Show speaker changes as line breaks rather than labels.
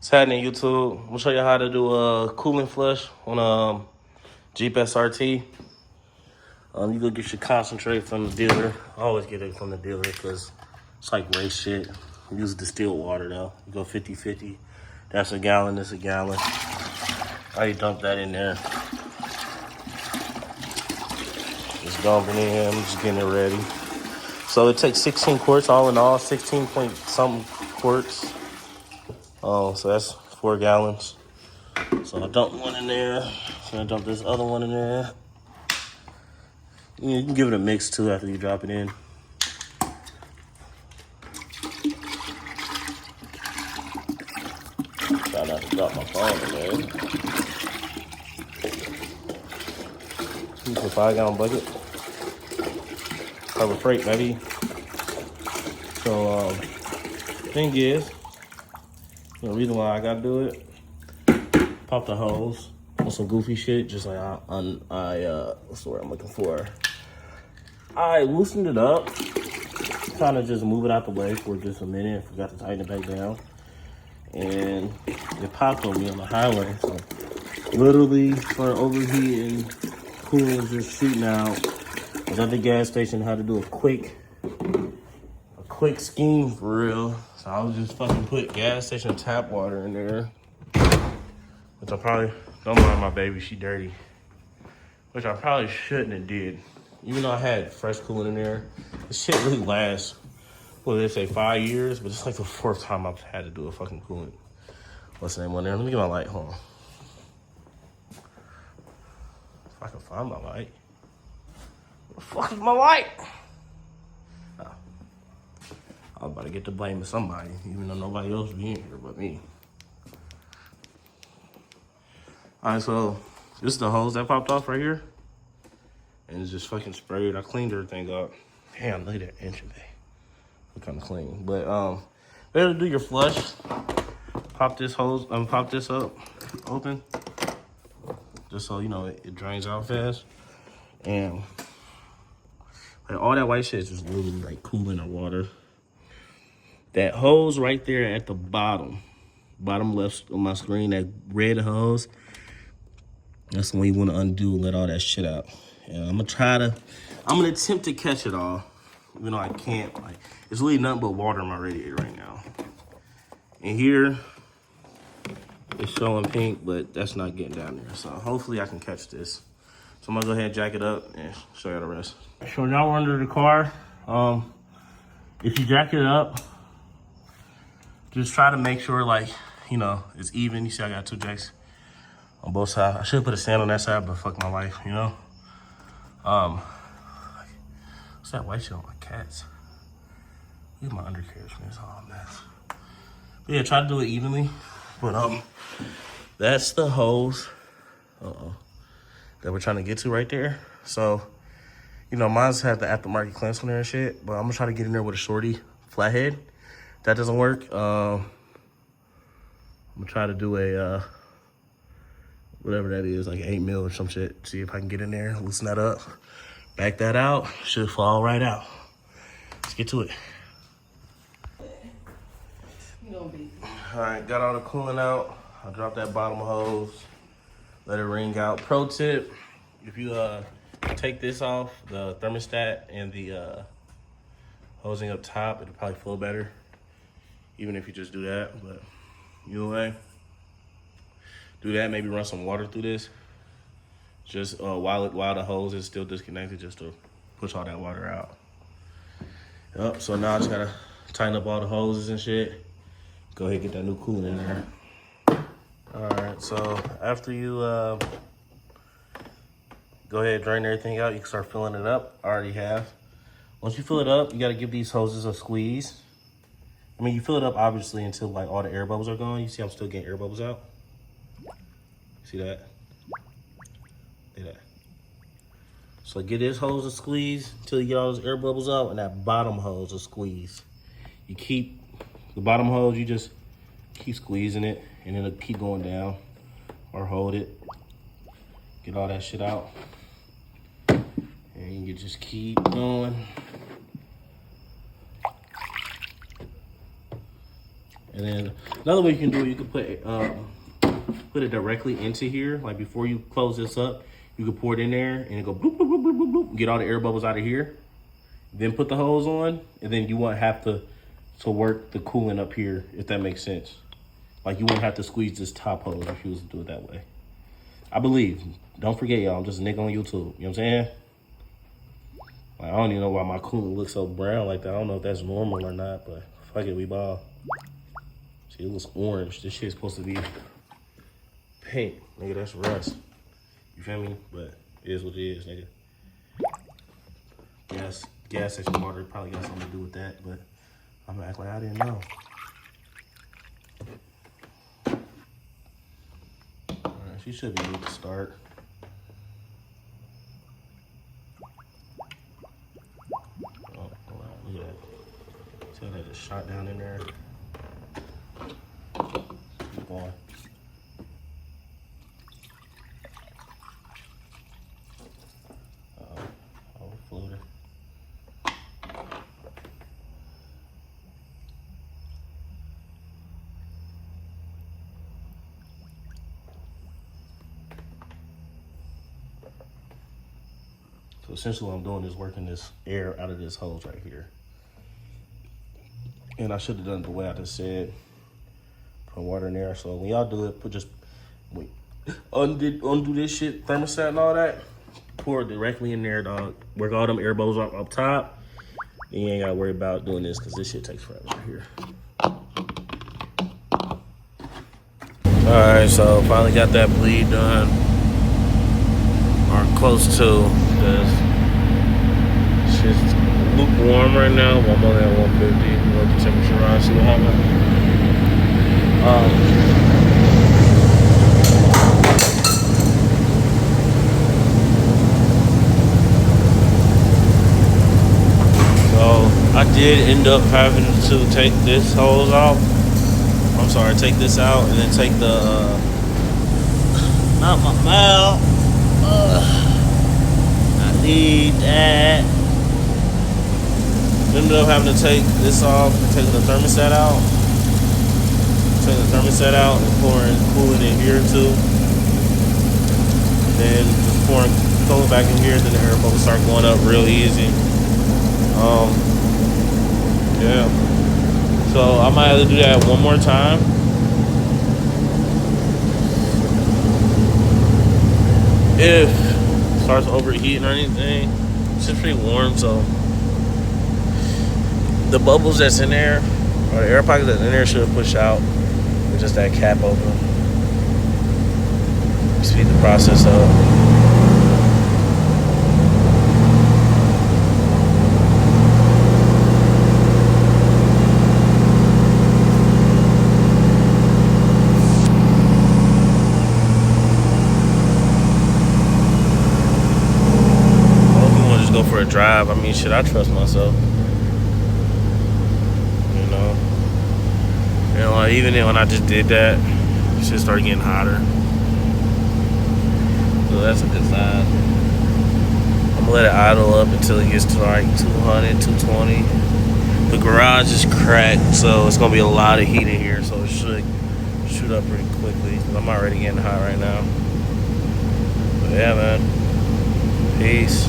What's happening, YouTube? I'm gonna show you how to do a coolant flush on a Jeep SRT. You go get your concentrate from the dealer. I always get it from the dealer because it's like race shit. Use distilled water though. You go 50-50. That's a gallon, this a gallon. I dump that in there. Just dumping it in, I'm just getting it ready. So it takes 16 quarts all in all, 16 point something quarts. Oh, so that's 4 gallons. So I dumped one in there. So I dump this other one in there. You can give it a mix too after you drop it in. Try not to drop my phone in there. Use a 5 gallon bucket. Cover freight, maybe. So, thing is, the reason why I gotta do it, pop the hose on some goofy shit, just like what's the word I'm looking for? I loosened it up, trying to just move it out the way for just a minute, forgot to tighten it back down. And it popped on me on the highway, so literally started overheating, coolant just shooting out. I was at the gas station, had to do a quick scheme for real. So I was just fucking put gas station tap water in there. Which I probably, don't mind my baby, she dirty. Which I probably shouldn't have did. Even though I had fresh coolant in there. This shit really lasts, what did they say, 5 years? But it's like the 4th time I've had to do a fucking coolant. What's the name on there? Let me get my light, hold on. If I can find my light. Where the fuck is my light? I was about to get to blame somebody, even though nobody else be in here but me. All right, so this is the hose that popped off right here. And it's just fucking sprayed. I cleaned everything up. Damn, look at that engine bay. Look kind of clean. But better do your flush. Pop this hose, pop this up, open. Just so you know it drains out fast. And like, all that white shit is just literally like coolant or water. That hose right there at the bottom left of my screen, that red hose, that's the one you want to undo and let all that shit out. And I'm gonna attempt to catch it all, even though I can't. Like, it's really nothing but water in my radiator right now. And here, it's showing pink, but that's not getting down there. So hopefully I can catch this. So I'm gonna go ahead and jack it up and show you the rest. So now we're under the car. If you jack it up, just try to make sure, like, you know, it's even. You see I got 2 jacks on both sides. I should put a stand on that side, but fuck my life, you know? What's that white shit on my cats? Look at my undercarriage, man. It's all a mess. But yeah, try to do it evenly. But that's the hose that we're trying to get to right there. So, you know, mine's have the aftermarket clamps on there and shit, but I'm gonna try to get in there with a shorty flathead. If that doesn't work, I'm gonna try to do a whatever that is, like 8 mil or some shit. See if I can get in there, loosen that up, back that out, should fall right out. Let's get to it. All right, got all the coolant out. I dropped that bottom hose, let it ring out. Pro tip, if you take this off, the thermostat and the hosing up top, it'll probably flow better, even if you just do that. But either way, do that, maybe run some water through this, just while the hose is still disconnected, just to push all that water out. Yep, so now I just gotta tighten up all the hoses and shit. Go ahead and get that new coolant in there. All right, so after you go ahead and drain everything out, you can start filling it up. I already have. Once you fill it up, you gotta give these hoses a squeeze. I mean, you fill it up obviously until like all the air bubbles are gone. You see I'm still getting air bubbles out? See that? See that? So get this hose a squeeze until you get all those air bubbles out, and that bottom hose a squeeze. You keep the bottom hose, you just keep squeezing it, and it'll keep going down, or hold it. Get all that shit out. And you just keep going. And then another way you can do it, you could put it directly into here. Like before you close this up, you could pour it in there and it go bloop, bloop, bloop, bloop, bloop, bloop, get all the air bubbles out of here. Then put the hose on, and then you won't have to work the coolant up here, if that makes sense. Like you won't have to squeeze this top hose if you was to do it that way. I believe. Don't forget, y'all, I'm just a nigga on YouTube. You know what I'm saying? Like, I don't even know why my coolant looks so brown like that. I don't know if that's normal or not, but fuck it, we ball. See, it looks orange. This shit's supposed to be pink. Nigga, that's rust. You feel me? But it is what it is, nigga. Gas station water probably got something to do with that, but I'm gonna act like I didn't know. All right, she should be able to start. Oh, hold on, look at that. See how that just shot down in there? Keep going. Overflowed. So essentially what I'm doing is working this air out of this hose right here. And I should have done it the way I just said. Put water in there. So when y'all do it, undo this shit, thermostat and all that. Pour it directly in there, dog. Work all them air bubbles up top. And you ain't gotta worry about doing this because this shit takes forever right here. Alright, so finally got that bleed done. Or close to. Because shit's lukewarm right now. I'm only at 150. Look the temperature on, see what happens. I did end up having to take this hose off. I'm sorry, take this out and then take the, not my mouth. I need that. Ended up having to take this off and take the thermostat out. Take the thermostat out and pouring coolant in here too. Then just pouring coolant back in here, then the air bubbles start going up real easy. Yeah. So I might have to do that one more time. If it starts overheating or anything, it's just pretty warm, so the bubbles that's in there, or the air pocket that's in there, should push out with just that cap open. Speed the process up. For a drive, I mean, shit, I trust myself. You know, like even when I just did that, shit started getting hotter. So that's a good sign. I'm gonna let it idle up until it gets to like 200, 220. The garage is cracked, so it's gonna be a lot of heat in here, so it should shoot up pretty quickly. I'm already getting hot right now. But yeah, man. Peace.